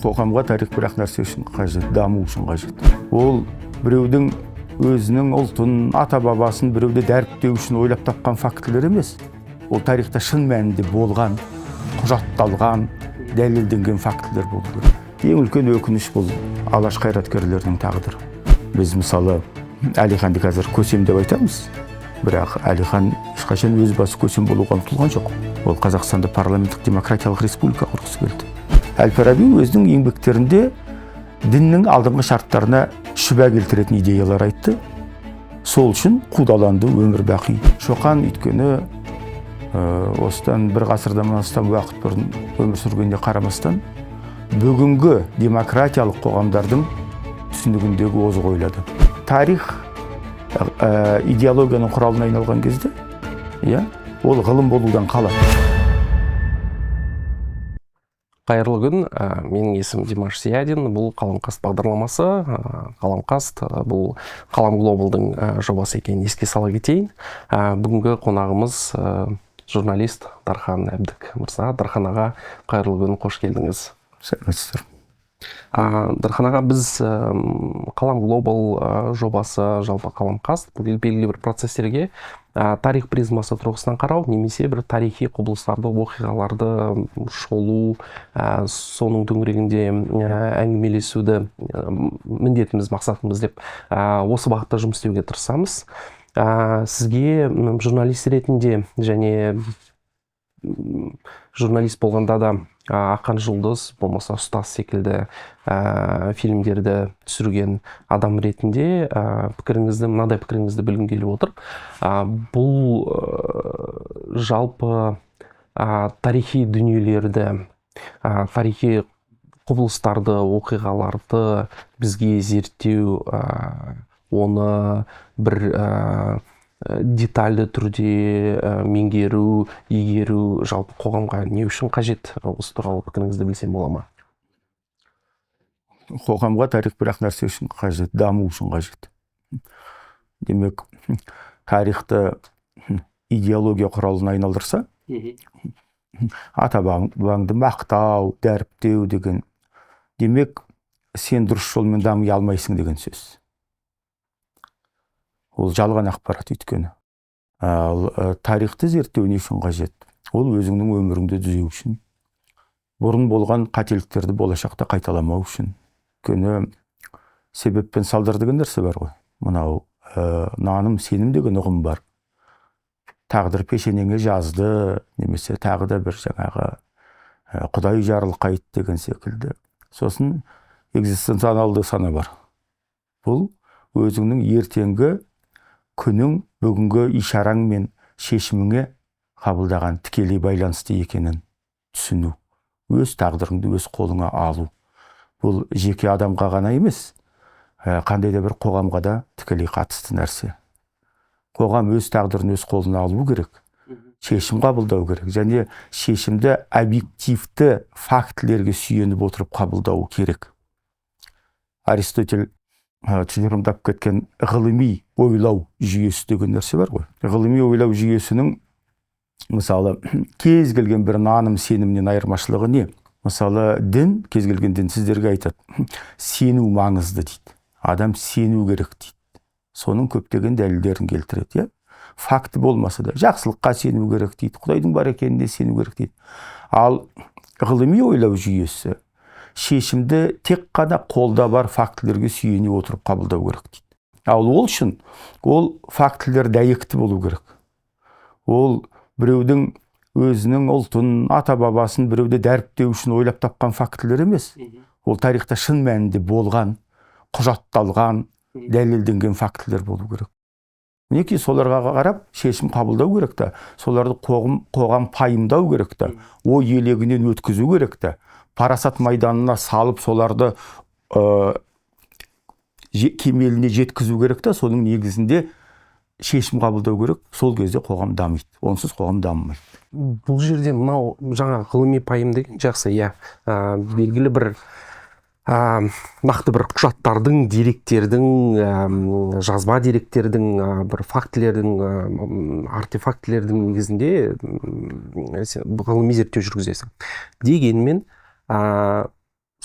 қоғамға тарих бірақ нәрсе үшін қажет, даму үшін қажет. Ол біреудің өзінің ұлтын, ата бабасын біреуді дәріптеу үшін ойлап тапқан фактілер емес. Ол тарихта шын мәнінде болған, құжатталған, дәлелденген фактілер болу керек. Ең үлкен өкініш бұл алаш қайраткерлерінің тағдыры. Біз мысалы Әлиханды қазір көсем деп айтамыз, бірақ Әлихан ешқашан өз басы көсем болуға ұмтылған жоқ. Ол Қазақстанда парламенттік демократиялық республика құрғысы келді. Әл-Фараби өзінің еңбектерінде діннің алдыңғы шарттарына шүбә келтіретін идеялар айтты. Сол үшін қудаланды өмір бақи. Шоқан өйткені осыдан бір ғасырдан астам уақыт бұрын өмір сүргеніне қарамастан бүгінгі демократиялық қоғамдардың түсінігіндегі озық ойлады. Тарих идеологияның құралына айналған кезде, ол ғылым болудан қалады. Қайырлы күн, менің есімім Димаш Сиядин, бұл Қаламқас бағдарламасы. Қаламқас бұл Қалам Глобалдың жобасы екенін еске сала кетейін. Бүгінгі қонағымыз журналист Дархан Әбдік мырза. Дархан аға, қайырлы күн, қош келдіңіз. Сәлеметсіздер. Дархан аға, біз Қалам Глобал жобасы, жалпы Қаламқас белгілі бір процестерге тарих призмасы тұрғысынан қарау, немесе бір тарихи құбылыстарды, оқиғаларды шолу, соның төңірегінде әңгімелесуді міндетіміз, мақсатымыз деп осы бағытта жұмыс істеуге тырысамыз. Сізге журналист ретінде және журналист болғанда да Ақан Жұлдыз, болмаса Ұстаз секілді фильмдерді түсірген адам ретінде мынадай пікіріңізді білгім келіп отыр. Бұл жалпы тарихи дүниелерді, тарихи құбылыстарды, оқиғаларды бізге зерттеу, оны бір детальды түрде меңгеру, игеру жалпы қоғамға не үшін қажет? Осы туралы пікіріңізді білсем бола ма? Қоғамға тарих бірақ нәрсе үшін қажет, даму үшін қажет. Демек, тарихты идеология құралына айналдырса, ата бабаңды мақтау, дәріптеу деген, демек, сен дұрыс жолмен дами алмайсың деген сөз. Ол жалған ақпарат өйткені. Тарихты зерттеу не үшін қажет? Ол өзіңнің өміріңді түзеу үшін. Бұрын болған қателіктерді болашақта қайталамау үшін. Өйткені себеп пен салдар деген нәрсе бар ғой. Мынау наным, сенім деген ұғым бар. Тағдыр пешенеңе жазды, немесе тағы да бір жаңағы Құдай жарылқайды деген секілді. Сосын экзистенциалды сана бар. Бұл өзіңнің ертеңгі күнің бүгінгі ишараң мен шешіміңе қабылдаған тікелей байланысты екенін түсіну. Өз тағдырыңды өз қолыңа алу. Бұл жеке адамға ғана емес, қандай да бір қоғамға да тікелей қатысты нәрсе. Қоғам өз тағдырын өз қолына алу керек, шешім қабылдау керек, және шешімді объективті фактілерге сүйеніп отырып қабылдау керек. Аристотель тұжырымдап кеткен ғылыми ойлау жүйесі деген нәрсе бар ғой. Ғылыми ойлау жүйесінің мысалы кез келген бір наным сенімнен айырмашылығы не? Мысалы дін, кез келген дін сіздерге айтады, сену маңызды дейді. Адам сену керек дейді. Соның көптеген дәлелдерін келтіреді. Факті болмаса да жақсылыққа сену керек дейді. Құдайдың бар екеніне сену керек дейді. Ал ғылыми ойлау жүйесі шешімді тек қана қолда бар фактілерге сүйене отырып қабылдау керек дейді. Ал ол үшін ол фактілер дәйекті болу керек. Ол біреудің өзінің ұлтын, ата бабасын біреуді дәріптеу үшін ойлап тапқан фактілер емес. Ол тарихта шын мәнінде болған, құжатталған, дәлелденген фактілер болу керек. Мінекей соларға қарап шешім қабылдау керек та, соларды қоғам пайымдау керек та, ой елегінен өткізу керек та, парасат майданына салып соларды кемеліне жеткізу керек та, соның негізінде шешім қабылдау керек. Сол кезде қоғам дамиды. Онсыз қоғам дамымайды. Бұл жерде мынау жаңа ғылыми пайым деген жақсы, белгілі бір нақты бір құжаттардың, деректердің, жазба деректердің, бір фактілердің, артефактілердің негізінде ғылыми зерттеу жүргізесің. Дегенмен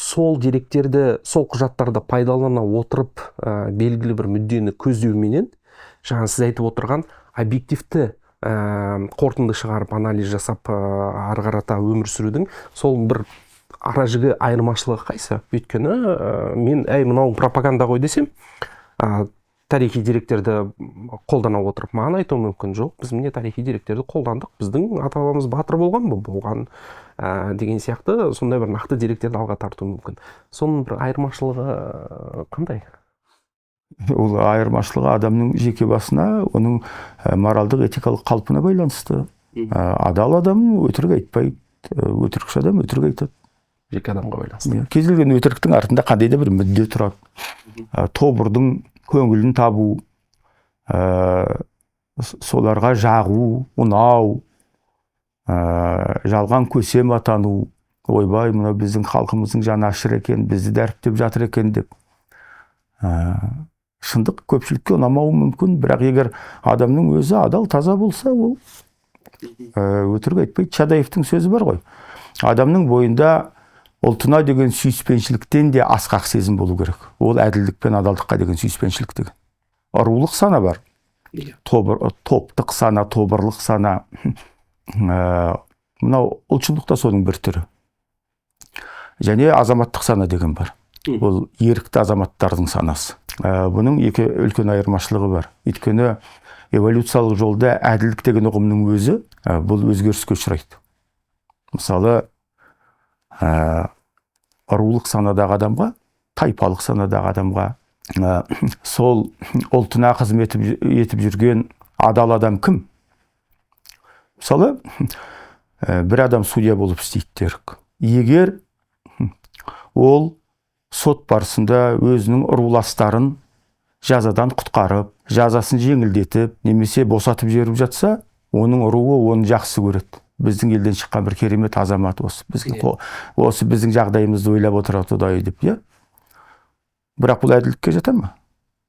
сол деректерді, сол құжаттарды пайдалана отырып белгілі бір мүддені көздеуменен жаңа сіз айтып отырған объективті қорытынды шығарып анализ жасап ары қарата өмір сүрудің сол бір ара жігі айырмашылығы қайсы? Өйткені мен мынау пропаганда ғой десем, тарихи деректерді қолдана отырып маған айтуы мүмкін, жоқ, біз міне тарихи деректерді қолдандық, біздің ата-бабамыз батыр болған ба, болған деген сияқты сондай бір нақты деректерді алға тартуы мүмкін. Соның бір айырмашылығы қандай? Ол айырмашылығы адамның жеке басына, оның моральдық этикалық қалпына байланысты. Адал адам өтірік айтпайды, өтірікші адам өтірік айтады. Жеке адамға байланысты. Кез келген өтіріктің артында қандай да бір мүдде тұрады. Тобырдың көңілін табу, соларға жағу, ұнау, жалған көсем атану, ойбай, мына біздің халқымыздың жаны ашыр екен, бізді дәріптеп жатыр екен деп. Шындық көпшілікке ұнамауы мүмкін, бірақ егер адамның өзі адал, таза болса, ол өтірік айтпайды. Чадаевтың сөзі бар ғой. Адамның бойында ұлтына деген сүйіспеншіліктен де асқақ сезім болу керек. Ол әділдік пен адалдыққа деген сүйіспеншілік деген. Рулық сана бар. Топтық сана, тобырлық сана. Мынау ұлтшылдық та соның бір түрі. Және азаматтық сана деген бар. Ол ерікті азаматтардың санасы. Бұның екі үлкен айырмашылығы бар. Өйткені эволюциялық жолда әділдік деген ұғымның өзі бұл өзгеріске ұшырайды. Мысалы, рулық санадағы адамға, тайпалық санадағы адамға, сол ұлтына қызмет етіп жүрген адал адам кім? Мысалы, бір адам судья болып істейді дерік. Егер ол сот барысында өзінің руластарын жазадан құтқарып, жазасын жеңілдетіп, немесе босатып жіберіп жатса, оның руы оны жақсы көреді. Біздің елден шыққан бір керемет азамат осы. Осы біздің жағдайымызды ойлап отырады Құдай деп, иә? Бірақ бұл әділдікке жата ма?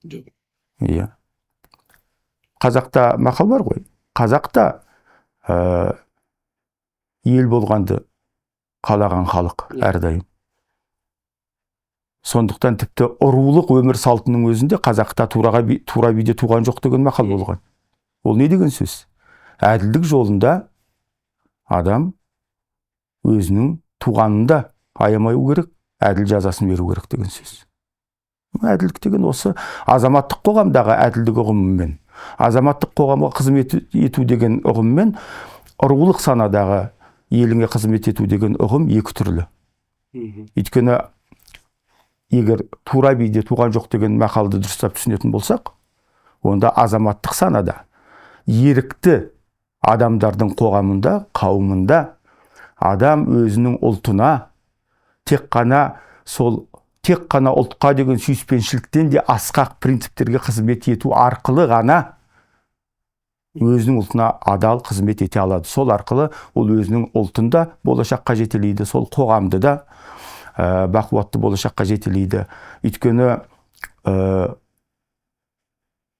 Жоқ. Иә. Қазақта мақал бар ғой. Қазақта ел болғанды қалаған халық әрдайым. Сондықтан тіпті рулық өмір салтының өзінде қазақта тура биде туған жоқ деген мақал болған. Ол не деген сөз? Әділдік жолында адам өзінің туғанында аямау керек, әділ жазасын беру керек деген сөз. Әділдік деген осы азаматтық қоғамдағы әділдік ұғымымен, азаматтық қоғамға қызмет ету деген ұғыммен, рулық санадағы еліңе қызмет ету деген ұғым екі түрлі. Өйткені егер тура биде туған жоқ деген мақалды дұрыстап түсінетін болсақ, онда азаматтық санада ерікті адамдардың қоғамында, қауымында адам өзінің ұлтына тек қана ұлтқа деген сүйіспеншіліктен де асқақ принциптерге қызмет ету арқылы ғана өзінің ұлтына адал қызмет ете алады. Сол арқылы ол өзінің ұлтында болашаққа жетелейді, сол қоғамды да бақуатты болашаққа жетелейді. Өйткені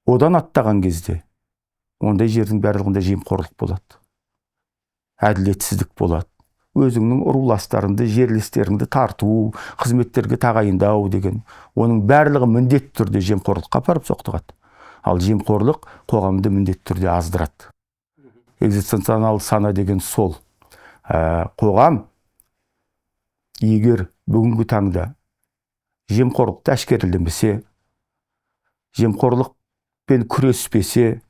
одан аттаған кезде ондай жердің барлығында жемқорлық болады, әділетсіздік болады. Өзіңнің руластарыңды, жерлестеріңді тарту, қызметтерге тағайындау деген, оның барлығы міндетті түрде жемқорлыққа апарып соқтығады. Ал жемқорлық қоғамды міндетті түрде аздырады. Экзистенциалдық сана деген сол. Қоғам егер бүгінгі таңда жемқорлықты әшкерелемесе, жемқорлықпен күреспесе,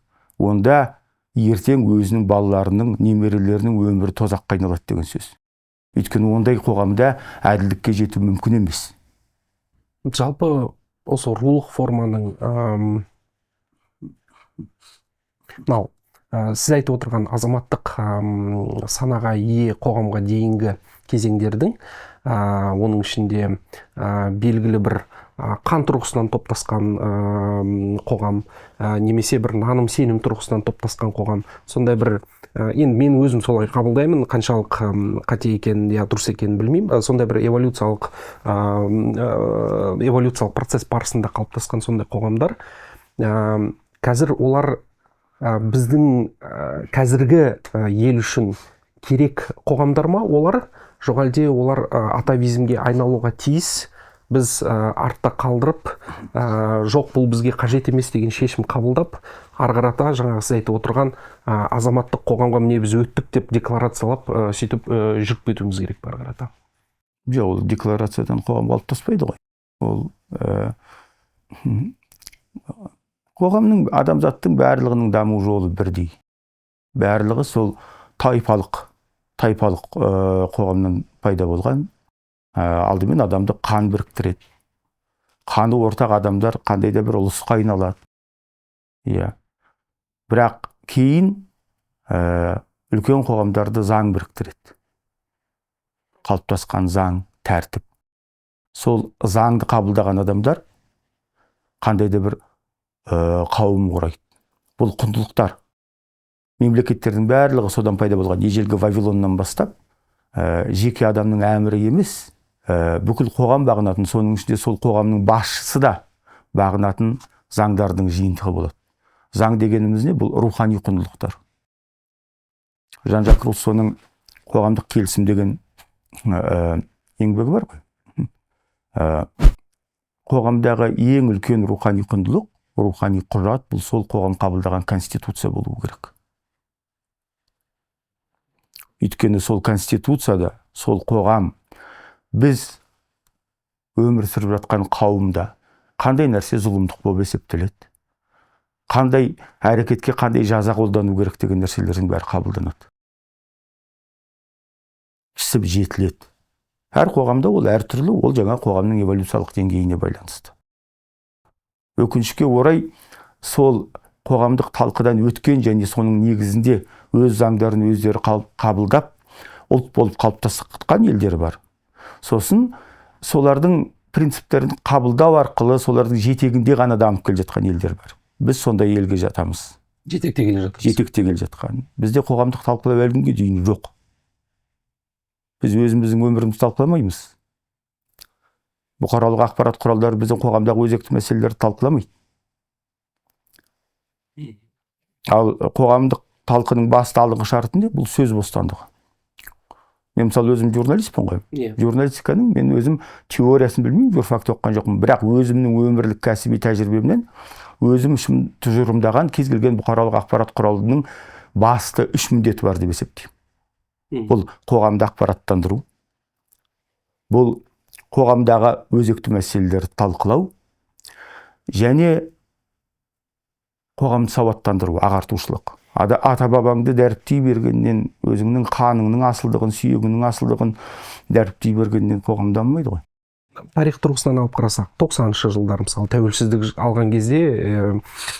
онда ертең өзінің балаларының, немерелерінің өмірі тозаққа айналады деген сөз. Өйткені ондай қоғамда әділдікке жету мүмкін емес. Жалпы осы рулық форманың сіз айтып отырған азаматтық санаға ие қоғамға дейінгі кезеңдердің, оның ішінде белгілі бір қан тұрғысынан топтасқан қоғам, немесе бір наным сенім тұрғысынан топтасқан қоғам, сондай бір, енді мен өзім солай қабылдаймын, қаншалық қате екенін, я дұрыс екенін білмеймін, сондай бір эволюциялық процесс барысында қалыптасқан сондай қоғамдар, қазір олар біздің қазіргі ел үшін керек қоғамдар ма? Олар жоқ әлде олар атовизмге айналуға тиіс, біз артта қалдырып, жоқ бұл бізге қажет емес деген шешім қабылдап, ары қарата жаңағы сіз айтып отырған азаматтық қоғамға міне біз өттік деп декларациялап, сөйтіп жүріп кетуіміз керек ары қарата. Жоқ, ол декларациядан қоғам қалыптаспайды ғой. Ол қоғамның, адамзаттың барлығының даму жолы бірдей. Барлығы сол тайпалық қоғамнан пайда болған. Алдымен адамды қан біріктіреді. Қаны ортақ адамдар қандай да бір ұлысқа айналады. Иә. Бірақ кейін үлкен қоғамдарды заң біріктіреді. Қалыптасқан заң, тәртіп. Сол заңды қабылдаған адамдар қандай да бір қауым құрайды. Бұл құндылықтар. Мемлекеттердің барлығы содан пайда болған. Ежелгі Вавилоннан бастап, жеке адамның әмірі емес, бүкіл қоғам бағынатын, соның ішінде сол қоғамның басшысы да бағынатын заңдардың жиынтығы болады. Заң дегеніміз не? Бұл рухани құндылықтар. Жан-Жак Руссоның қоғамдық келісім деген еңбегі бар ғой. Қоғамдағы ең үлкен рухани құндылық, рухани құжат, бұл сол қоғам қабылдаған конституция болуы керек. Өйткені сол конституцияда, сол қоғам, біз өмір сүріп жатқан қауымда қандай нәрсе зұлымдық болып есептеледі, қандай әрекетке қандай жаза қолдану керек деген нәрселердің бәрі қабылданады. Пісіп жетіледі. Әр қоғамда ол әртүрлі, ол жаңа қоғамның эволюциялық деңгейіне байланысты. Өкінішке орай, сол қоғамдық талқыдан өткен және соның негізінде өз заңдарын өздері қабылдап, ұлт болып қалыптасқан елдері бар. Сосын солардың принциптерін қабылдау арқылы солардың жетегінде ғана дамып келе жатқан елдер бар. Біз сондай елге жатамыз. Жетекте келе жатқан. Бізде қоғамдық талқылау әлі күнге дейін жоқ. Біз өзіміздің өмірімізді талқыламаймыз. Бұқаралық ақпарат құралдары біздің қоғамдағы өзекті мәселелерді талқыламайды. Ал қоғамдық талқының басты алдыңғы шарты не? Бұл сөз бостандығы. Мен мысалы өзім журналистпін ғой. Журналистиканың мен өзім теориясын білмеймін, журфакт оқыған жоқпын. Бірақ өзімнің өмірлік кәсіби тәжірибемнен өзім үшін тұжырымдаған кез келген бұқаралық ақпарат құралының басты 3 міндеті бар деп есептеймін. Бұл қоғамды ақпараттандыру, бұл қоғамдағы өзекті мәселелерді талқылау, және қоғамды сауаттандыру, ағартушылық. Ата-бабаңды дәріптей бергеннен, өзіңнің қаныңның асылдығын, сүйегіңнің асылдығын дәріптей бергеннен қоғам дамымайды ғой. Тарих тұрғысынан алып қарасақ, 90-шы жылдар мысалы тәуелсіздік алған кезде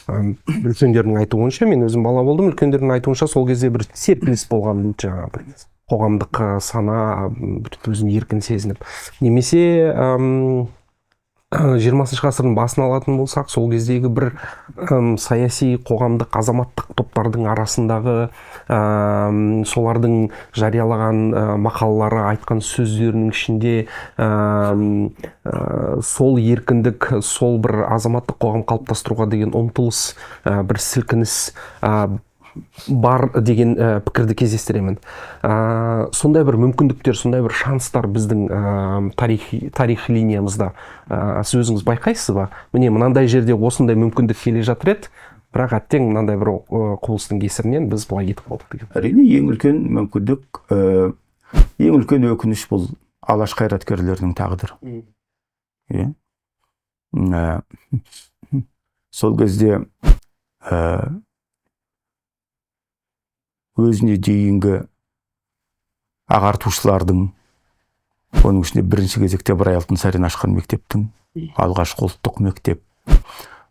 үлкендердің айтуынша, мен өзім бала болдым, үлкендердің айтуынша сол кезде бір серпіліс болған дейді, жаңағы қоғамдық сана өзін еркін сезініп. Немесе 20-шы ғасырдың басын алатын болсақ, сол кездегі бір саяси қоғамдық азаматтық топтардың арасындағы солардың жариялаған мақалалары, айтқан сөздерінің ішінде сол еркіндік, сол бір азаматтық қоғам қалыптастыруға деген ұмтылыс, бір сілкініс бар деген пікірді кездестіремін. Сондай бір мүмкіндіктер, сондай бір шанстар біздің тарих линиямызда сіз өзіңіз байқайсыз ба? Міне мынандай жерде осындай мүмкіндік келе жатыр еді, бірақ әттең мынандай бір құбылыстың кесірінен біз былай кетіп қалдық деген. Әрине, ең үлкен мүмкіндік, ең үлкен өкініш бұл алаш қайраткерлерінің тағдыры. Сол кезде өзіне дейінгі ағартушылардың, оның ішінде бірінші кезекте Ыбырай Алтынсарин ашқан мектептің, алғашқы ұлттық мектеп,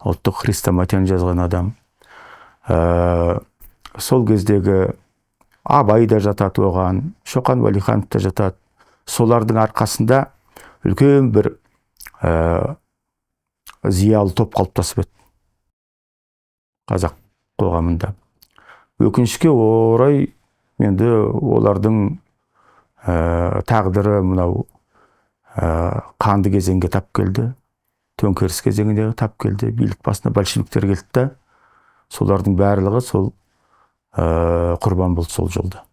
ұлттық хрестоматияны жазған адам. Сол кездегі Абай да жатады оған, Шоқан Уәлиханов та жатады. Солардың арқасында үлкен бір зиялы топ қалыптасып еді қазақ қоғамында. Өкінішке орай, енді олардың тағдыры мынау қанды кезеңге тап келді, төңкеріс кезеңіне тап келді, билік басына большевиктер келді, солардың барлығы сол құрбан болды сол жолда.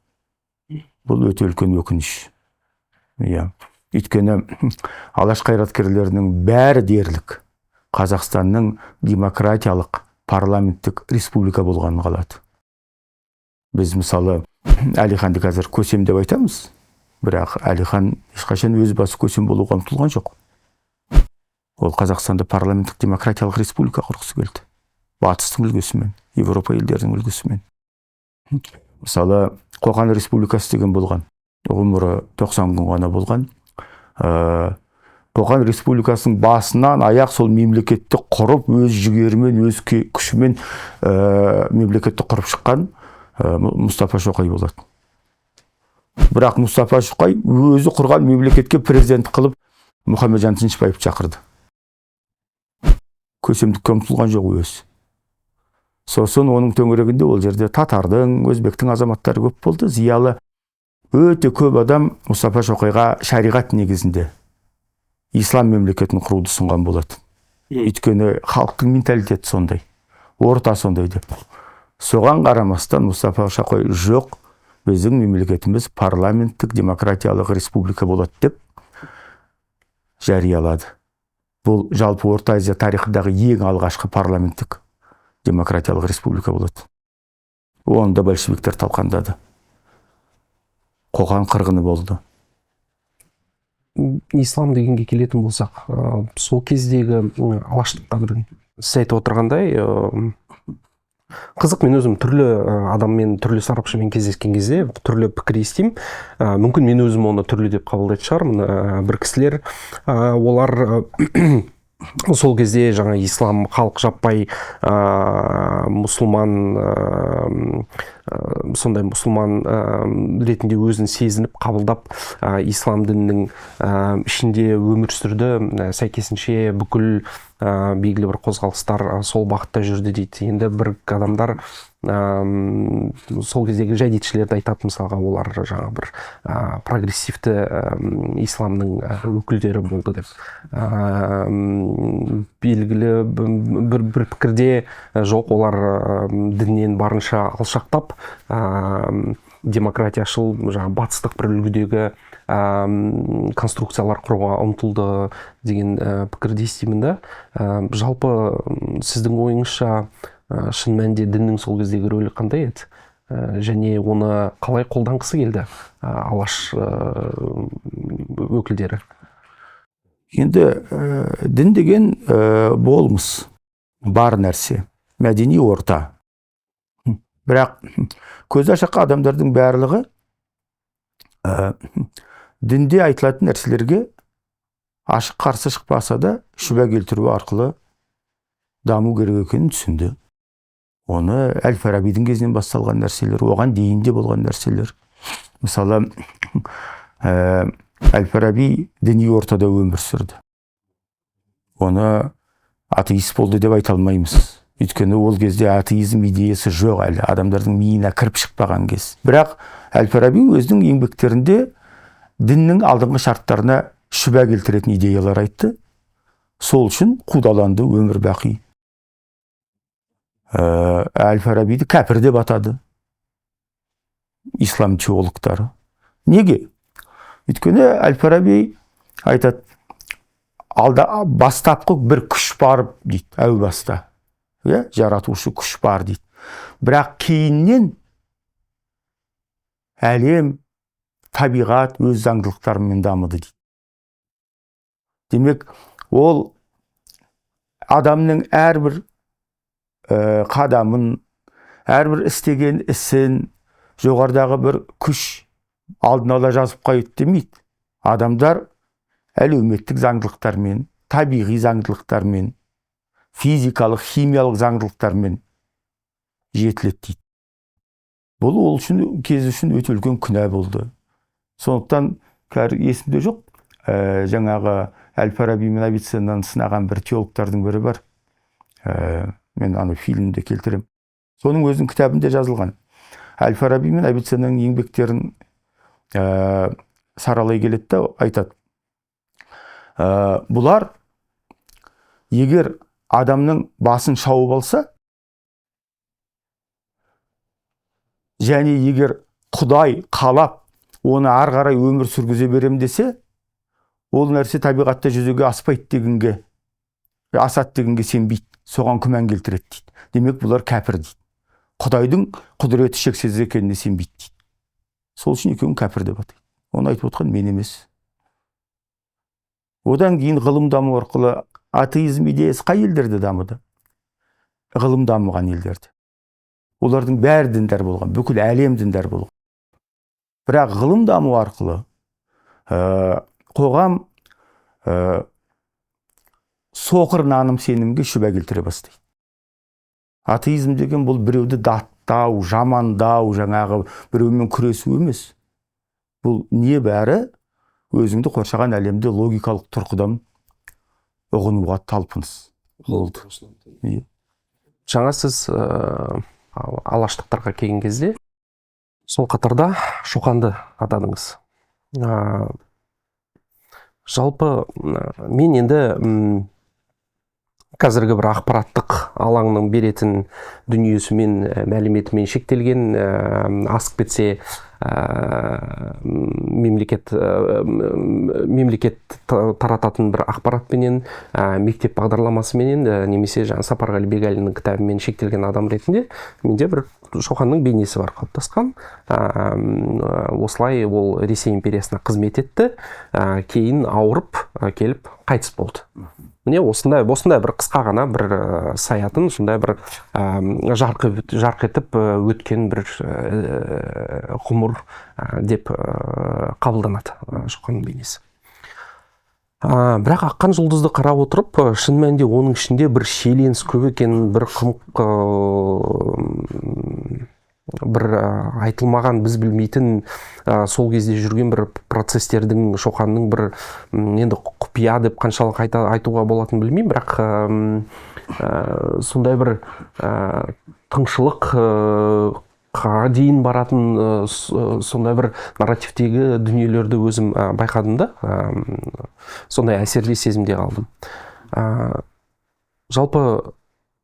Бұл өте үлкен өкініш. Иә. Өйткені алаш қайраткерлерінің бәрі дерлік Қазақстанның демократиялық парламенттік республика болғанын қалады. Біз мысалы Әлиханды қазір көсем деп айтамыз, бірақ Әлихан ешқашан өз басы көсем болуға ұмтылған жоқ. Ол Қазақстанды парламенттік демократиялық республика құрғысы келді. Батыстың үлгісімен, Европа елдерінің үлгісімен. Мысалы Қоқан республикасы деген болған. Ғұмыры 90 күн ғана болған. Қоқан республикасының басынан аяқ сол мемлекетті құрып, өз жүгерімен, өз күшімен мемлекетті құрып шыққан Мұстафа Шоқай болады. Бірақ Мұстафа Шоқай өзі құрған мемлекетке президент қылып Мұхамеджан Тынышпаевты шақырды. Көсемдікке ұмтылған жоқ өзі. Сосын оның төңірегінде ол жерде татардың, өзбектің азаматтары көп болды. Зиялы өте көп адам Мұстафа Шоқайға шариғат негізінде ислам мемлекетін құруды ұсынған болады. Өйткені халықтың менталитеті сондай, орта сондай деп. Соған қарамастан Мұстафа Шоқай жоқ, біздің мемлекетіміз парламенттік демократиялық республика болады деп жариялады. Бұл жалпы Орта Азия тарихындағы ең алғашқы парламенттік демократиялық республика болады. Оны да большевиктер талқандады. Қоқан қырғыны болды. Ислам дегенге келетін болсақ, сол кездегі алаштыққа бір сіз айтып отырғандай, қызық, мен өзім түрлі адаммен, түрлі сарапшымен кездескен кезде түрлі пікір естимін. Мүмкін мен өзім оны түрлі деп қабылдайтын шығармын. Бір кісілер, олар сол кезде жаңа ислам халық жаппай мұсылман, сондай мұсылман ретінде өзін сезініп қабылдап ислам дінінің ішінде өмір сүрді, сәйкесінше бүкіл белгілі бір қозғалыстар сол бағытта жүрді дейді. Енді бір адамдар сол кездегі жәдетшілерді айтады, мысалға олар жаңа бір прогрессивті исламның өкілдері болды деп. Белгілі бір пікірде жоқ, олар діннен барынша алшақтап демократияшыл жаңа батыстық бір үлгідегі конструкциялар құруға ұмтылды деген пікірді естимін да. Жалпы сіздің ойыңызша шын мәнінде діннің сол кездегі рөлі қандай еді? Және оны қалай қолданғысы келді алаш өкілдері? Енді дін деген болмыс, бар нәрсе, мәдени орта. Бірақ көзі ашық адамдардың барлығы дінде айтылатын нәрселерге ашық қарсы шықпаса да шүбә келтіру арқылы даму керек екенін түсінді. Оны Әл-Фарабидің кезінен басталған нәрселер, оған дейін де болған нәрселер. Мысалы, Әл-Фараби діни ортада өмір сүрді. Оны атеист болды деп айта алмаймыз. Өйткені ол кезде атеизм идеясы жоқ әлі, адамдардың миына кіріп шықпаған кез. Бірақ Әл-Фараби өзінің еңбектерінде діннің алдыңғы шарттарына шүбә келтіретін идеялар айтты. Сол үшін қудаланды өмір бақи. Әл-Фарабиді кәпір деп атады ислам теологтары. Неге? Өйткені Әл-Фараби айтады, алда бастапқы бір күш бар дейді, әу баста. Жаратушы күш бар дейді. Бірақ кейіннен әлем, табиғат өз заңдылықтарымен дамыды дейді. Демек, ол адамның әрбір қадамын, әрбір істеген ісін жоғарыдағы бір күш алдын ала жазып қойды демейді. Адамдар әлеуметтік заңдылықтармен, табиғи заңдылықтармен, физикалық, химиялық заңдылықтармен жетіледі дейді. Бұл ол үшін кез үшін өте үлкен күнә болды. Сондықтан есімде жоқ, жаңағы Әл-Фараби мен Авиценнаны сынаған бір теологтардың бірі бар. Мен аны фильмде келтірем. Соның өзінің кітабында жазылған. Әл-Фараби мен Авиценнаның еңбектерін саралай келеді де айтады. Бұлар егер адамның басын шауып алса, және егер Құдай қалап оны ары қарай өмір сүргізе берем десе, ол нәрсе табиғатта жүзеге аспайды дегенге, асады дегенге сенбейді, соған күмән келтіреді дейді. Демек, бұлар кәпір дейді. Құдайдың құдіреті шексіз екеніне сенбейді дейді. Сол үшін екеуін кәпір деп атайды. Оны айтып отқан мен емес. Одан кейін ғылым даму арқылы атеизм идеясы қай елдерде дамыды? Ғылым дамыған елдерде. Олардың бәрі діндар болған, бүкіл әлем діндар болған. Бірақ ғылым даму арқылы қоғам соқыр наным сенімге шүбә келтіре бастайды. Атеизм деген бұл біреуді даттау, жамандау, жаңағы біреумен күресу емес. Бұл не бәрі өзіңді қоршаған әлемде логикалық тұрғыдан ұғынуға талпыныс болды. Жаңа сіз алаштықтарға келген кезде сол қатарда Шоқанды атадыңыз. Жалпы мен енді қазіргі бір ақпараттық алаңның беретін дүниесімен, мәліметімен шектелген, асып кетсе мемлекет тарататын бір ақпаратпенен, мектеп бағдарламасыменен, немесе Сапарғали Бегалиннің кітабымен шектелген адам ретінде менде бір Шоқанның бейнесі бар қалыптасқан. Осылай ол Ресей империясына қызмет етті, кейін ауырып келіп қайтыс болды. Міне осындай бір қысқа ғана бір саятын, сондай бір жарқ етіп өткен бір ғұмыр деп қабылданады Шоқанның бейнесі. Бірақ аққан жұлдызды қарап отырып, шын мәнінде оның ішінде бір шиеленіс көп екенін, бір айтылмаған, біз білмейтін сол кезде жүрген бір процестердің, Шоқанның бір енді құпия деп қаншалық айтуға болатынын білмеймін, бірақ сондай бір тыңшылық дейін баратын сондай бір нарративтегі дүниелерді өзім байқадым да, сондай әсерлі сезімде қалдым. Жалпы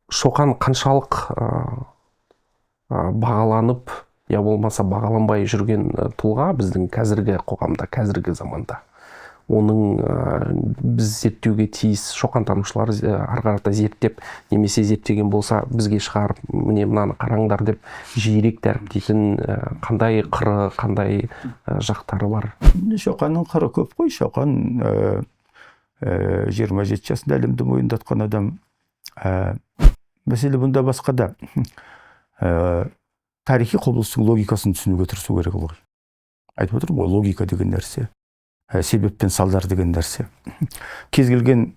Шоқан қаншалық бағаланып, я болмаса бағаланбай жүрген тұлға біздің қазіргі қоғамда, қазіргі заманда. Оның біз зерттеуге тиіс, шоқантанушылар арғарата зерттеп, немесе зерттеген болса, бізге шығарып, міне мынаны қараңдар деп жиірек дәріптейтін қандай қыры, қандай жақтары бар? Шоқанның қыры көп қой. Шоқан 27 жасында әлемді мойындатқан адам. Мәселе бұнда басқада. Тарихи құбылыстың логикасын түсінуге тырысу керек ғой. Айтып отырмын ғой, логика деген нәрсе, себеп пен салдар деген нәрсе. Кез келген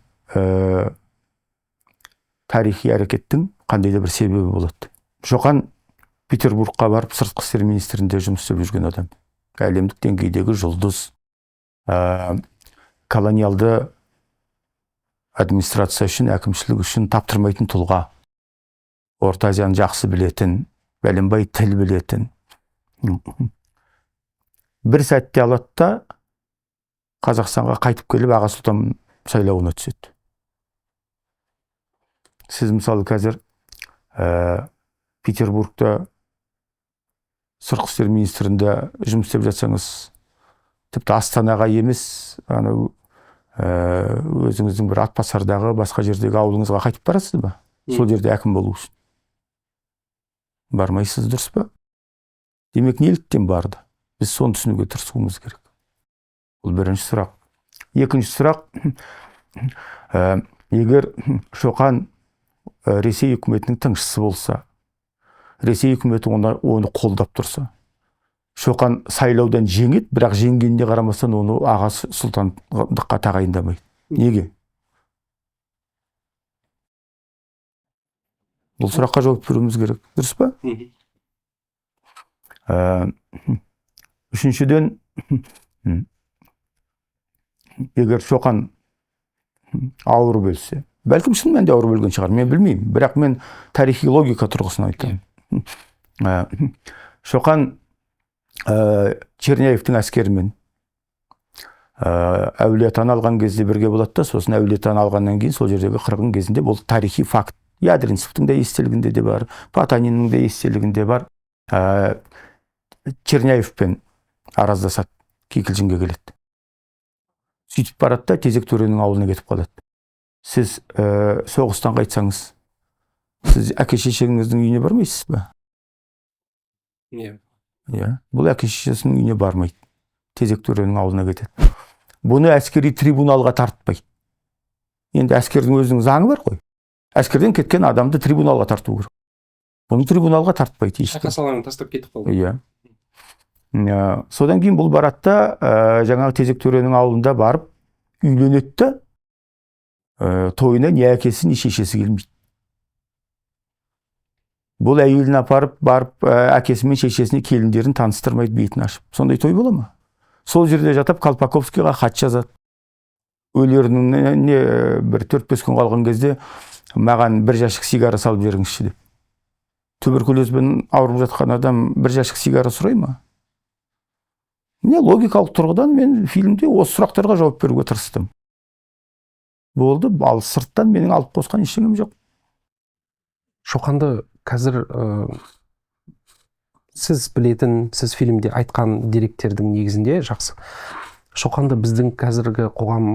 тарихи әрекеттің қандай да бір себебі болады. Шоқан Петербургқа барып сыртқы істер министрінде жұмыс істеп жүрген адам. Әлемдік деңгейдегі жұлдыз, колониалды администрация үшін, әкімшілік үшін таптырмайтын тұлға. Орта Азияны жақсы білетін, бәленбай тіл білетін. Бір сәтте алады да Қазақстанға қайтып келіп Аға Сұлтан сайлауына түседі. Сіз мысалы қазір Петербургта сыртқы істер министрінде жұмыс істеп жатсаңыз, тіпті Астанаға емес, өзіңіздің бір Атбасардағы, басқа жердегі ауылыңызға қайтып барасыз ба? Сол жерде әкім болу үшін. Бармайсыз, дұрыс па? Демек, неліктен барды? Біз соны түсінуге тырысуымыз керек. Бұл бірінші сұрақ. Екінші сұрақ, егер Шоқан Ресей үкіметінің тыңшысы болса, Ресей үкіметі оны қолдап тұрса, Шоқан сайлаудан жеңеді, бірақ жеңгеніне қарамастан оны Аға Сұлтандыққа тағайындамайды. Неге? Бұл сұраққа жауап беруіміз керек, дұрыс па? Үшіншіден, егер Шоқан ауырып өлсе, бәлкім шын мәнінде ауырып өлген шығар, мен білмеймін, бірақ мен тарихи логика тұрғысынан айтамын. Шоқан Черняевтің әскерімен Әулиеатаны алған кезде бірге болады да, сосын Әулиеатаны алғаннан кейін сол жердегі қырғын кезінде бұл тарихи факт. Ядринцевтің де естелігінде де бар, Потаниннің де естелігінде бар. Черняевпен араздасады. Кикілжінге келеді. Сөйтіп барады да Тезек төренің ауылына кетіп қалады. Сіз соғыстан қайтсаңыз, сіз әке шешеңіздің үйіне бармайсыз ба? Иә. Бұл әке шешесінің үйіне бармайды. Тезек төренің ауылына кетеді. Бұны әскери трибуналға тартпайды. Енді әскердің өзінің заңы бар ғой. Әскерден кеткен адамды трибуналға тарту керек. Бұны трибуналға тартпайды. Шақасаларын тастап кетіп қалды. Иә. Содан кейін бұл баратта жаңағы Тезек төренің ауылында барып үйленеді. Тойына не әкесі, не шешесі келмейді. Бұл әйелін апарып, барып әкесі мен шешесіне келіндерін таныстырмайды, бетін ашып. Сондай той бола ма? Сол жерде жатып Колпаковскийға хат жазады. Өлеріне бір 4-5 күн қалған кезде маған бір жәшік сигара салып беріңізші деп. Туберкулезбен ауырып жатқан адам бір жәшік сигара сұрай ма? Міне логикалық тұрғыдан мен фильмде осы сұрақтарға жауап беруге тырыстым. Болды, ал сырттан менің алып қосқан ештеңем жоқ. Шоқанды қазір сіз білетін, сіз фильмде айтқан деректердің негізінде жақсы. Шоқанды біздің қазіргі қоғам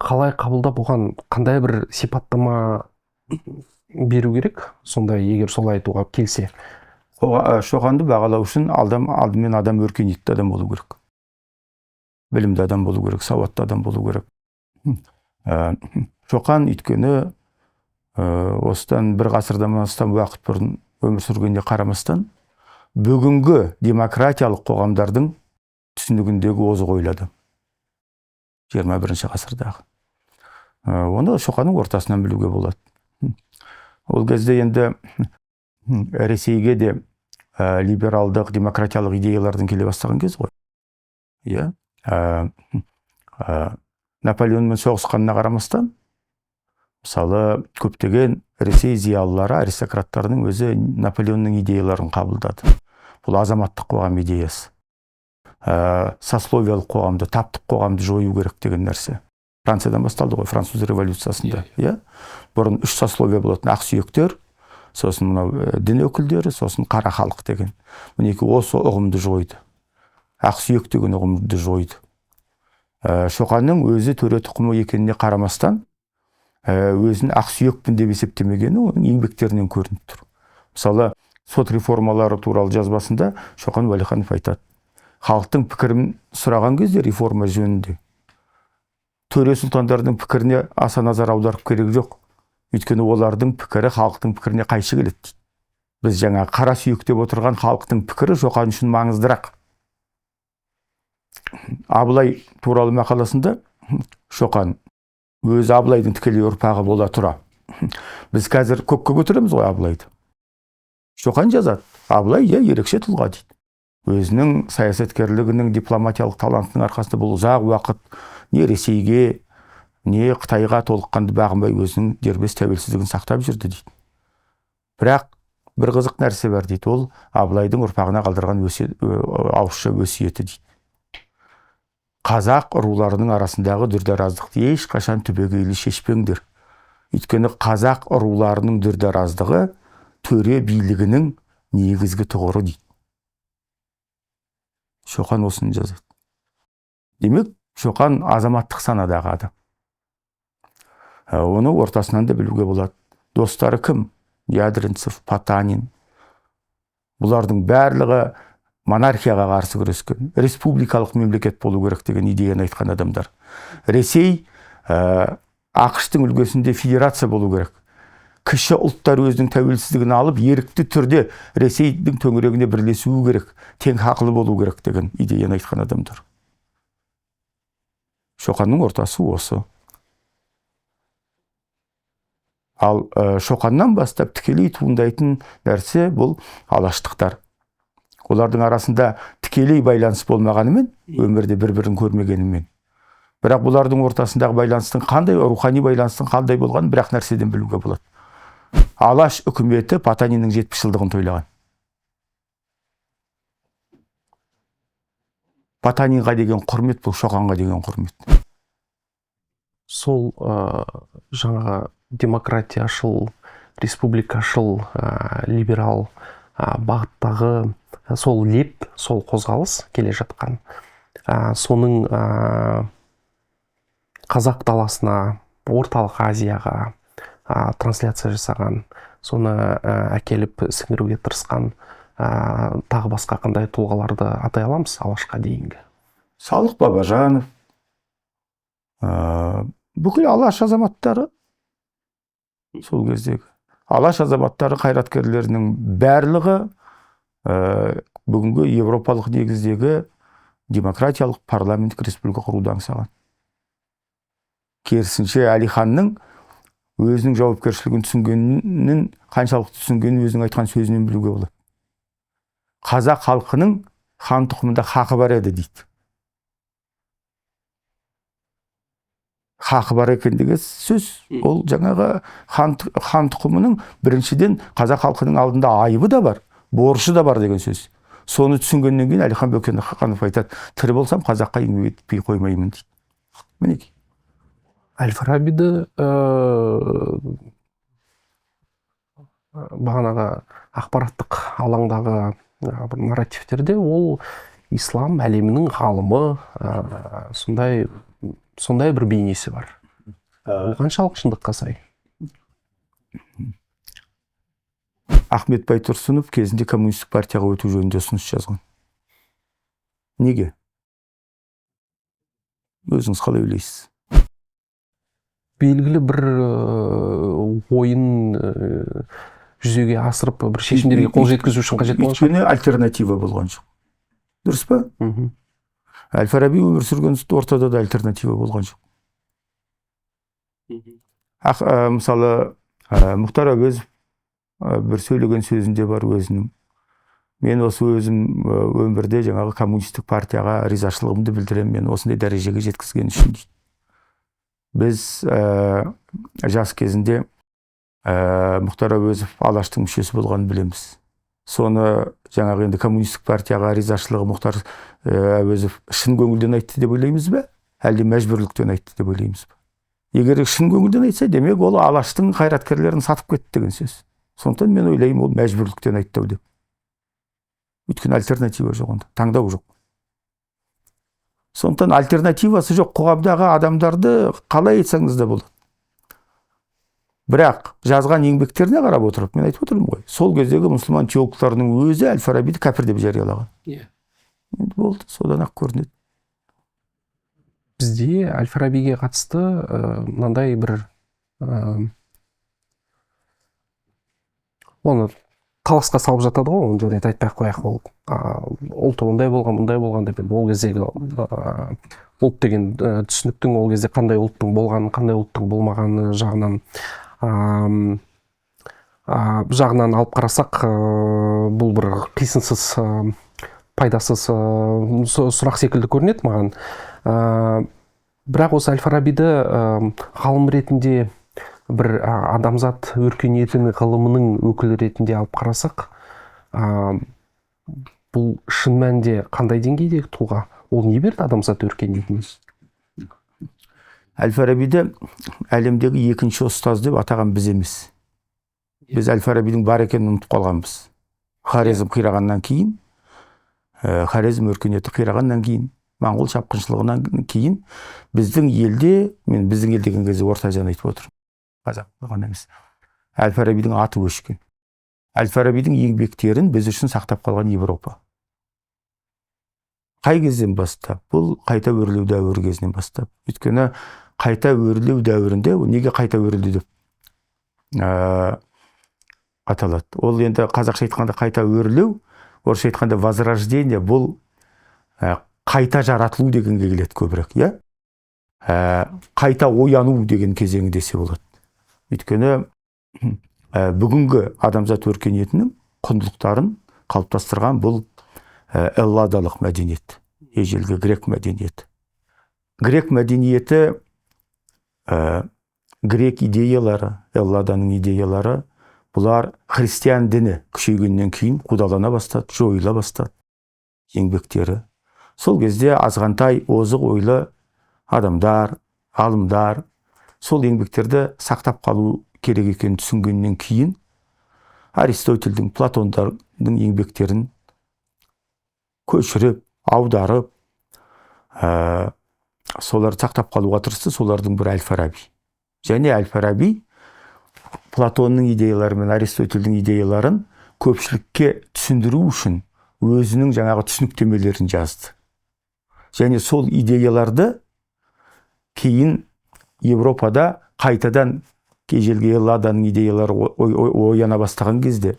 қалай қабылдап, оған қандай бір сипаттама беру керек? Сондай, егер солай айтуға келсе. Шоқанды бағалау үшін алдымен адам өркениетті адам болу керек. Білімді адам болу керек, сауатты адам болу керек. Шоқан өйткені осыдан бір ғасырдан астам уақыт бұрын өмір сүргеніне қарамастан, бүгінгі демократиялық қоғамдардың түсінігіндегі озық ойлады. 21 ғасырдағы. Оны Шоқанның ортасынан білуге болады. Ол кезде енді Ресейге де либералдық, демократиялық идеялардың келе бастаған кез ғой. Иә. Наполеонмен соғысқанына қарамастан, мысалы, көптеген Ресей зиялылары, аристократтарының өзі Наполеонның идеяларын қабылдады. Бұл азаматтық қоғам идеясы. Сословиялық қоғамды, таптық қоғамды жою керек деген нәрсе. Франциядан басталды ғой, француз революциясында. Бұрын 3 сословие болатын: ақсүйектер, сосын мынау дін өкілдері, сосын қара халық деген. Мінеки осы ұғымды жойды. Ақсүйек деген ұғымды жойды. Шоқанның өзі төре тұқымы екеніне қарамастан, өзін ақсүйекпін деп есептемегені оның еңбектерінен көрініп тұр. Мысалы, сот реформалары туралы жазбасында Шоқан Уәлиханов айтады: халықтың пікірін сұраған кезде реформа жөнінде төре сұлтандардың пікіріне аса назар аударып керек жоқ. Өйткені олардың пікірі халықтың пікіріне қайшы келеді дейді. Біз жаңа қара сүйек деп отырған халықтың пікірі Шоқан үшін маңыздырақ. Абылай туралы мақаласында Шоқан өзі Абылайдың тікелей ұрпағы бола тұра. Біз қазір көкке көтереміз ғой Абылайды. Шоқан жазады: Абылай ерекше тұлға дейді. Өзінің саясаткерлігінің, дипломатиялық талантының арқасында бұл ұзақ уақыт не Ресейге, не Қытайға толыққанды бағынбай өзінің дербес тәуелсіздігін сақтап жүрді дейді. Бірақ бір қызық нәрсе бар дейді, ол Абылайдың ұрпағына қалдырған ауызша өсиеті дейді. Қазақ руларының арасындағы дүрдараздықты ешқашан түбегейлі шешпеңдер. Өйткені қазақ руларының дүрдараздығы төре билігінің негізгі тұғыры дейді. Шоқан осыны жазады. Демек, Шоқан азаматтық санадағы адам. Оны ортасынан да білуге болады. Достары кім? Ядринцев, Потанин. Бұлардың барлығы монархияға қарсы күрескен, республикалық мемлекет болу керек деген идеяны айтқан адамдар. Ресей ақш-тың үлгісінде федерация болу керек. Кіші ұлттар өзінің тәуелсіздігін алып, ерікті түрде Ресейдің төңірегіне бірлесуі керек, тең хақлы болу керек деген идеяны айтқан адамдар. Шоқанның ортасы осы. Ал Шоқаннан бастап тікелей туындайтын нәрсе бұл алаштықтар. Олардың арасында тікелей байланыс болмағанымен, өмірде бір-бірін көрмегенімен. Бірақ бұлардың ортасындағы байланыстың қандай, рухани байланыстың қандай болғанын бірақ нәрседен білуге болады. Алаш үкіметі Потаниннің 70 жылдығын тойлаған. Потанинға деген құрмет бұл Шоқанға деген құрмет. Сол жаңа демократияшыл, республикашыл, либерал бағыттағы сол леп, сол қозғалыс келе жатқан. Соның қазақ даласына, орталық Азияға трансляция жасаған, соны әкеліп сіңіруге тырысқан тағы басқа қандай тұлғаларды атай аламыз алашқа дейінгі? Салық Бабажанов, бүкіл алаш азаматтары, сол кездегі алаш азаматтары қайраткерлерінің барлығы бүгінгі европалық негіздегі демократиялық парламенттік республика құруды аңсаған. Керісінше Әлиханның өзінің жауапкершілігін түсінгенін, қаншалықты түсінгенін өзінің айтқан сөзінен білуге болады. Қазақ халқының хан тұқымында хақы бар еді дейді. Хақы бар екендігі сөз, ол жаңағы хан тұқымының біріншіден қазақ халқының алдында айыбы да бар, борышы да бар деген сөз. Соны түсінгеннен кейін Әлихан Бөкенханов айтады, тірі болсам қазаққа еңбек етпей қоймаймын дейді. Мінекей. Әл-Фарабиді бағанағы ақпараттық алаңдағы нарративтерде ол ислам әлемінің ғалымы, сондай бір бейнесі бар. Ол қаншалық шындыққа сай? Ахмет Байтұрсынов кезінде коммунистік партияға өту жөнінде ұсыныс жазған. Неге? Өзіңіз қалай ойлайсыз? Белгілі бір ойын жүзеге асырып, бір шешімдерге қол жеткізу үшін қажет болған шығар? Өйткені альтернатива болған жоқ. Дұрыс па? Әл-Фараби өмір сүрген ортада да альтернатива болған жоқ. Мысалы, Мұхтар Әуезов бір сөйлеген сөзінде бар өзінің. Мен осы өзім өмірде жаңағы коммунистік партияға ризашылығымды білдіремін, мен осындай дәрежеге жеткізген үшін дейді. Біз жас кезінде Мұхтар Әуезов алаштың мүшесі болғанын білеміз. Соны жаңағы енді коммунистік партияға ризашылығы Мұхтар Әуезов шын көңілден айтты деп ойлаймыз ба? Әлде мәжбүрліктен айтты деп ойлаймыз ба? Егер шын көңілден айтса, демек ол алаштың қайраткерлерін сатып кетті деген сөз. Сондықтан мен ойлаймын, ол мәжбүрліктен айтты деп. Өйткені альтернатива жоқ онда, таңдау жоқ. Сондықтан альтернативасы жоқ қоғамдағы адамдарды қалай айтсаңыз да болады. Бірақ жазған еңбектеріне қарап отырып, мен айтып отырмын ғой, сол кездегі мұсылман теологтарының өзі Әл-Фарабиді кәпір деп жариялаған. Енді болды, содан ақ көрінеді. Бізде Әл-Фарабиге қатысты мынандай бір оны таласқа салып жатады ғой, оны жөнет айтпай қояқ, ұлты ондай болған, мұндай болған деп, ол кездегі ұлт деген түсініктің ол кезде қандай ұлттың болғанын, қандай ұлттың болмағаны жағынан алып қарасақ, бұл бір қисынсыз, пайдасыз сұрақ секілді көрінеді маған. Бірақ осы Әл-Фарабиді ғалым ретінде, бір адамзат өркениетінің ғылымының өкілі ретінде алып қарасақ, бұл шын мәнінде қандай деңгейдегі тұлға? Ол не берді адамзат өркениетіне? Әл-Фарабиді әлемдегі екінші ұстаз деп атаған біз емес. Біз Әл-Фарабидің бар екенін ұмытып қалғанбыз. Хорезм қирағаннан кейін, Хорезм өркениеті қирағаннан кейін, Моңғол шапқыншылығынан кейін біздің елде, мен біздің ел деген кезде Орта Азияны айтып отырмын. Қазақ болған емес. Әл-Фарабидің аты өшкен. Әл-Фарабидің еңбектерін біз үшін сақтап қалған Европа. Қай кезден бастап? Бұл қайта өрлеу дәуірі кезінен бастап. Өйткені қайта өрлеу дәуірінде, неге қайта өрлеу деп аталады? Ол енді қазақша айтқанда қайта өрлеу, орысша айтқанда возрождение, бұл қайта жаратылу дегенге келеді көбірек, иә? Қайта ояну деген кезеңі десе болады. Өйткені бүгінгі адамзат өркениетінің құндылықтарын қалыптастырған бұл элладалық мәдениет, ежелгі грек мәдениеті. Грек мәдениеті, грек идеялары, элладаның идеялары, бұлар христиан діні күшейгеннен кейін қудалана бастады, жойыла бастады еңбектері. Сол кезде азғантай озық ойлы адамдар, ғалымдар сол еңбектерді сақтап қалу керек екенін түсінгеннен кейін Аристотельдің, Платондар Платондың еңбектерін көшіріп, аударып, соларды сақтап қалуға тырысты. Солардың бірі Әл-Фараби. Және Әл-Фараби Платонның идеялары мен Аристотельдің идеяларын көпшілікке түсіндіру үшін өзінің жаңағы түсініктемелерін жазды. Және сол идеяларды кейін Европада қайтадан ежелгі Элладаның идеялары ояна бастаған кезде,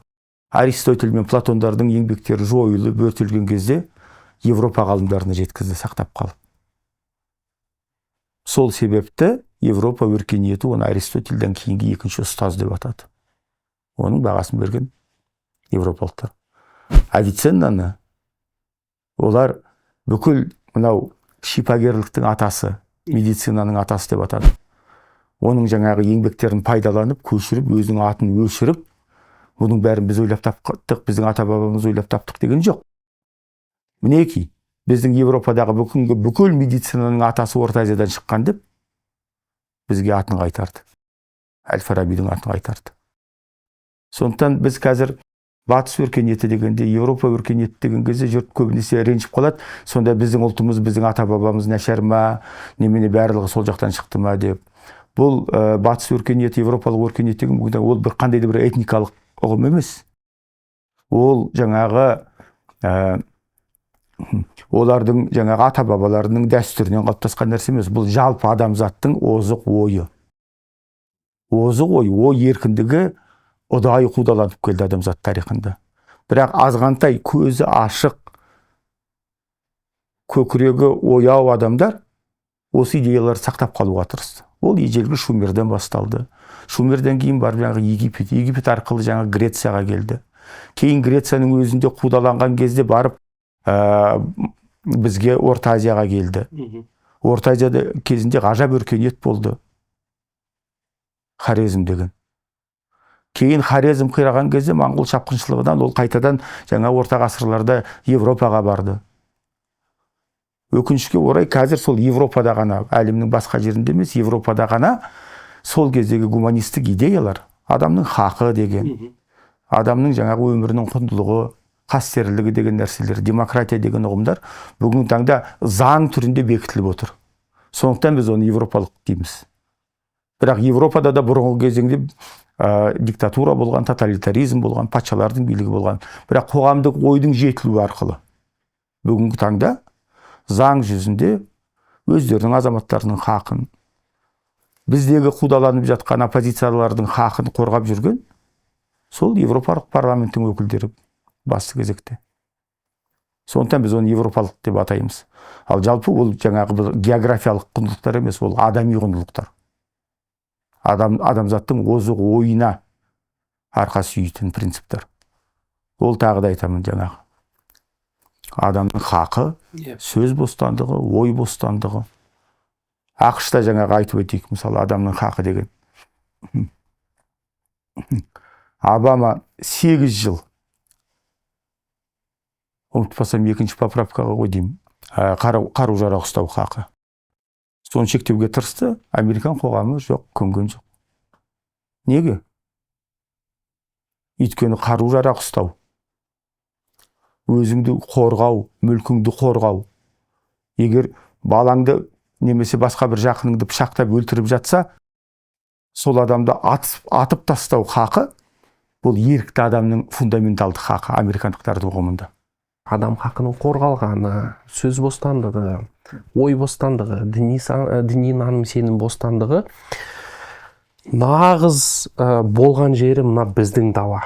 Аристотель мен Платондардың еңбектері жойылып, өртелген кезде Европа ғалымдарына жеткізді, сақтап қалып. Сол себепті Европа өркениеті оны Аристотельден кейінгі екінші ұстаз деп атады. Оның бағасын берген европалықтар. Авиценнаны олар бүкіл мынау шипагерліктің атасы, медицинаның атасы деп атады. Оның жаңағы еңбектерін пайдаланып, көшіріп, өзінің атын өшіріп, бұның бәрін біз ойлап таптық, біздің ата-бабамыз ойлап таптық деген жоқ. Мінеки, біздің Европадағы бүкіл медицинаның атасы Орта Азиядан шыққан деп, бізге атын қайтарды. Әл-Фарабидің атын қайтарды. Сондықтан біз қазір батыс өркениеті дегенде, Европа өркениеті деген кезде жұрт көбінесе ренжіп қалады. Сонда біздің ұлтымыз, біздің ата-бабамыз нашар ма, немене барлығы сол жақтан шықты ма деп. Бұл батыс өркениеті, Европалық өркениет деген ол бір қандай да бір этникалық ұғым емес. Ол жаңағы олардың жаңағы ата-бабаларының дәстүрінен қалыптасқан нәрсе емес. Бұл жалпы адамзаттың озық ойы. Озық ой еркіндігі ұдайы қудаланып келді адамзат тарихында. Бірақ азғантай көзі ашық, көкірегі ояу адамдар осы идеяларды сақтап қалуға тырысты. Ол ежелгі Шумерден басталды. Шумерден кейін барып жаңағы Египет арқылы жаңағы Грецияға келді. Кейін Грецияның өзінде қудаланған кезде барып бізге Орта Азияға келді. Орта Азияда кезінде ғажап өркениет болды. Хорезм деген. Кейін Хорезм қираған кезде моңғол шапқыншылығынан ол қайтадан жаңа орта ғасырларда Европаға барды. Өкінішке орай қазір сол Европада ғана, әлемнің басқа жерінде емес, Европада ғана сол кездегі гуманистік идеялар, адамның хақы деген, адамның жаңағы өмірінің құндылығы, қастерлігі деген нәрселер, демократия деген ұғымдар бүгінгі таңда заң түрінде бекітіліп отыр. Сондықтан біз оны европалық дейміз. Бірақ Европада да бұрынғы кезеңде диктатура болған, тоталитаризм болған, патшалардың билігі болған. Бірақ қоғамдық ойдың жетілуі арқылы бүгінгі таңда заң жүзінде өздерінің азаматтарының хақын, біздегі қудаланып жатқан оппозициялардың хақын қорғап жүрген сол Европалық парламенттің өкілдері басты кезекте. Сондықтан біз оны европалық деп атаймыз. Ал жалпы ол жаңағы географиялық құндылықтар емес, ол адами құндылықтар. Адамзаттың озық ойына арқа сүйейтін принциптер. Ол тағы да айтамын жаңағы. Адамның хақы, сөз бостандығы, ой бостандығы. Ақшта жаңағы айтып өтейік, мысалы, адамның хақы деген. Обама 8 жыл, ұмытпасам екінші поправкаға ғой деймін, қару жарақ ұстау хақы. Соны шектеуге тырысты, американ қоғамы жоқ, көнген жоқ. Неге? Өйткені қару жарақ ұстау, өзіңді қорғау, мүлкіңді қорғау. Егер балаңды немесе басқа бір жақыныңды пышақтап өлтіріп жатса, сол адамды атып тастау хақы, бұл ерікті адамның фундаменталды хақы американдықтардың ұғымында. Адам хақының қорғалғаны, сөз бостандығы, ой бостандығы, діни наным сенім бостандығы нағыз болған жері мына біздің дала.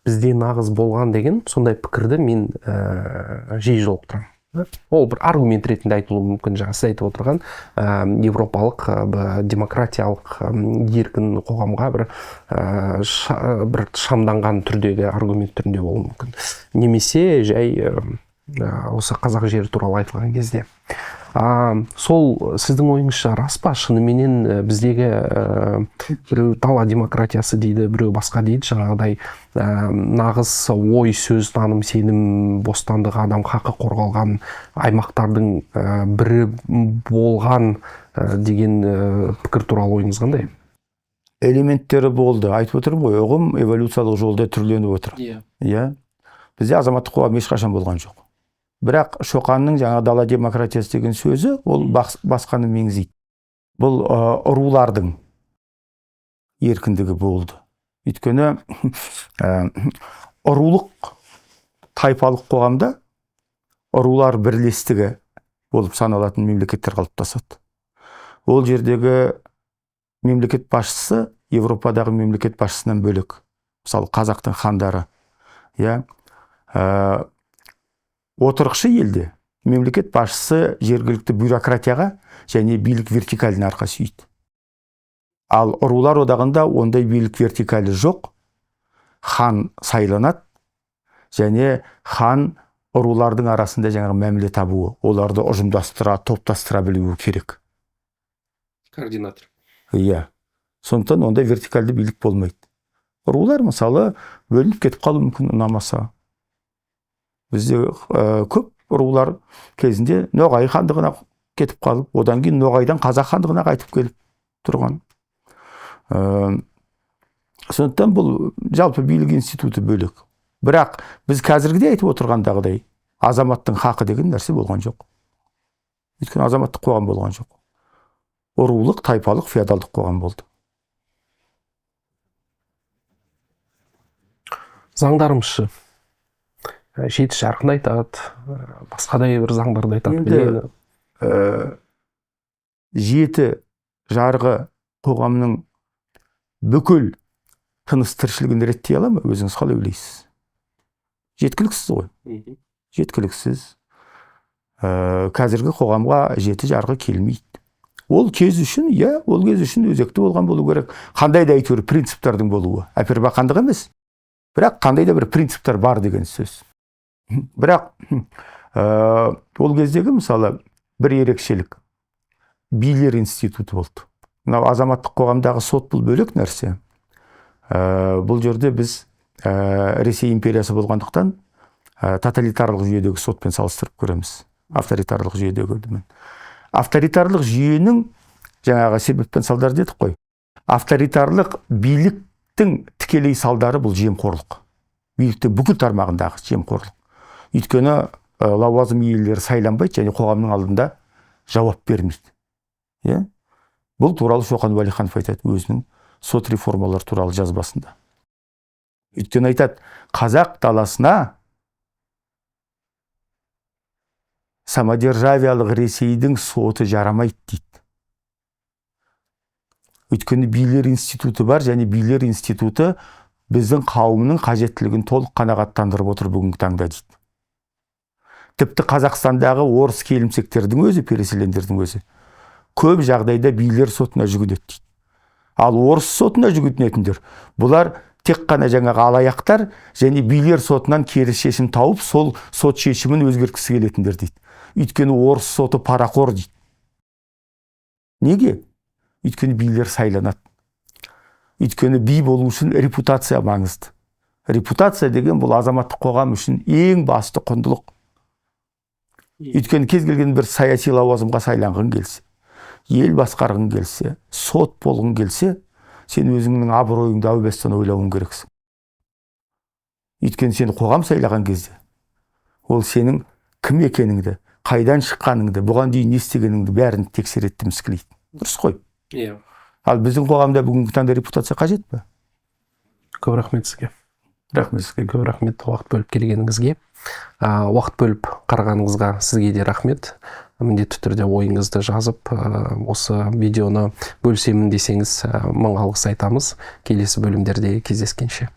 Бізде нағыз болған деген сондай пікірді мен жиі жолықтырамын. Ол бір аргумент ретінде айтылуы мүмкін, жаңа сіз айтып отырған европалық демократиялық еркін қоғамға бір шамданған түрдегі аргумент түрінде болуы мүмкін. Немесе жай осы қазақ жері туралы айтылған кезде. Сол сіздің ойыңызша рас па? Шыныменен біздегі біреу дала демократиясы дейді, біреу басқа дейді, жаңағыдай нағыз ой, сөз, наным, сенім бостандығы, адам хақы қорғалған аймақтардың бірі болған деген пікір туралы ойыңыз қандай? Элементтері болды. Айтып отырмын ғой, ұғым эволюциялық жолда түрленіп отыр. Иә. Бізде азаматтық қоғам ешқашан болған жоқ. Бірақ Шоқанның жаңа дала демократиясы деген сөзі ол басқаны меңзейді. Бұл рулардың еркіндігі болды. Өйткені рулық тайпалық қоғамда рулар бірлестігі болып саналатын мемлекеттер қалыптасады. Ол жердегі мемлекет басшысы Европадағы мемлекет басшысынан бөлек. Мысалы, қазақтың хандары. Отырықшы елде мемлекет басшысы жергілікті бюрократияға және билік вертикаліне арқа сүйейді. Ал рулар одағында ондай билік вертикалі жоқ. Хан сайланады және хан рулардың арасында жаңағы мәміле табуы, оларды ұжымдастыра, топтастыра білуі керек. Координатор. Иә. Сондықтан ондай вертикалды билік болмайды. Рулар мысалы бөлініп кетіп қалуы мүмкін, ұнамаса. Бізде көп рулар кезінде Ноғай хандығына кетіп қалып, одан кейін Ноғайдан Қазақ хандығына қайтып келіп тұрған. Сондықтан бұл жалпы билік институты бөлек. Бірақ біз қазіргіде айтып отырғандағыдай азаматтың хақы деген нәрсе болған жоқ. Өйткені азаматтық қоғам болған жоқ. Рулық, тайпалық, феодалдық қоғам болды. Заңдарымызшы жеті жарғыны айтады, басқадай бір заңдарды айтады. Жеті жарғы қоғамның бүкіл тыныс тіршілігін реттей ала ма? Өзіңіз қалай ойлайсыз? Жеткіліксіз ғой. Жеткіліксіз. Қазіргі қоғамға жеті жарғы келмейді. Ол кез үшін, ол кез үшін өзекті болған болу керек. Қандай да әйтеуір принциптардың болуы. Әпербақандық емес. Бірақ қандай да бір принциптер бар деген сөз. Бірақ ол кездегі мысалы бір ерекшелік билер институты болды. Мынау азаматтық қоғамдағы сот бұл бөлек нәрсе. Бұл жерде біз Ресей империясы болғандықтан тоталитарлық жүйедегі сотпен салыстырып көреміз. Авторитарлық жүйедегі. Авторитарлық жүйенің жаңағы себеппен салдар дедік қой. Авторитарлық биліктің тікелей салдары бұл жемқорлық. Биліктің бүкіл тармағындағы жемқорлық. Өйткені лауазым иелері сайланбайды және қоғамның алдында жауап бермейді. Бұл туралы Шоқан Уәлиханов айтады өзінің сот реформалар туралы жазбасында. Өйткені айтады, қазақ даласына самодержавиялық Ресейдің соты жарамайды дейді. Өйткені билер институты бар және билер институты біздің қауымның қажеттілігін толық қанағаттандырып отыр бүгінгі таңда дейді. Тіпті Қазақстандағы орыс келімсектердің өзі, переселендердің өзі көп жағдайда билер сотына жүгінеді дейді. Ал орыс сотына жүгінетіндер бұлар тек қана жаңағы алаяқтар және билер сотынан кері шешім тауып, сол сот шешімін өзгерткісі келетіндер дейді. Өйткені орыс соты парақор дейді. Неге? Өйткені билер сайланады. Өйткені би болу үшін репутация маңызды. Репутация деген бұл азаматтық қоғам үшін ең басты құндылық. Өйткені кез келген бір саяси лауазымға сайланғың келсе, ел басқарғың келсе, сот болғың келсе, сен өзіңнің абыройыңды әубестен ойлауың керексің. Өйткені сені қоғам сайлаған кезде, ол сенің кім екеніңді, қайдан шыққаныңды, бұған дейін не істегеніңді бәрін тексереді, тіміскілейді. Дұрыс қой. Ал біздің қоғамда бүгінгі таңда репутация қажет пе? Көп рахмет сізге. Рахмет сізге. Көп рахмет уақыт бөліп келгеніңізге. Уақыт бөліп қарағаныңызға сізге де рахмет. Міндетті түрде ойыңызды жазып, осы видеоны бөлісемін десеңіз, мың алғыс айтамыз. Келесі бөлімдерде кездескенше.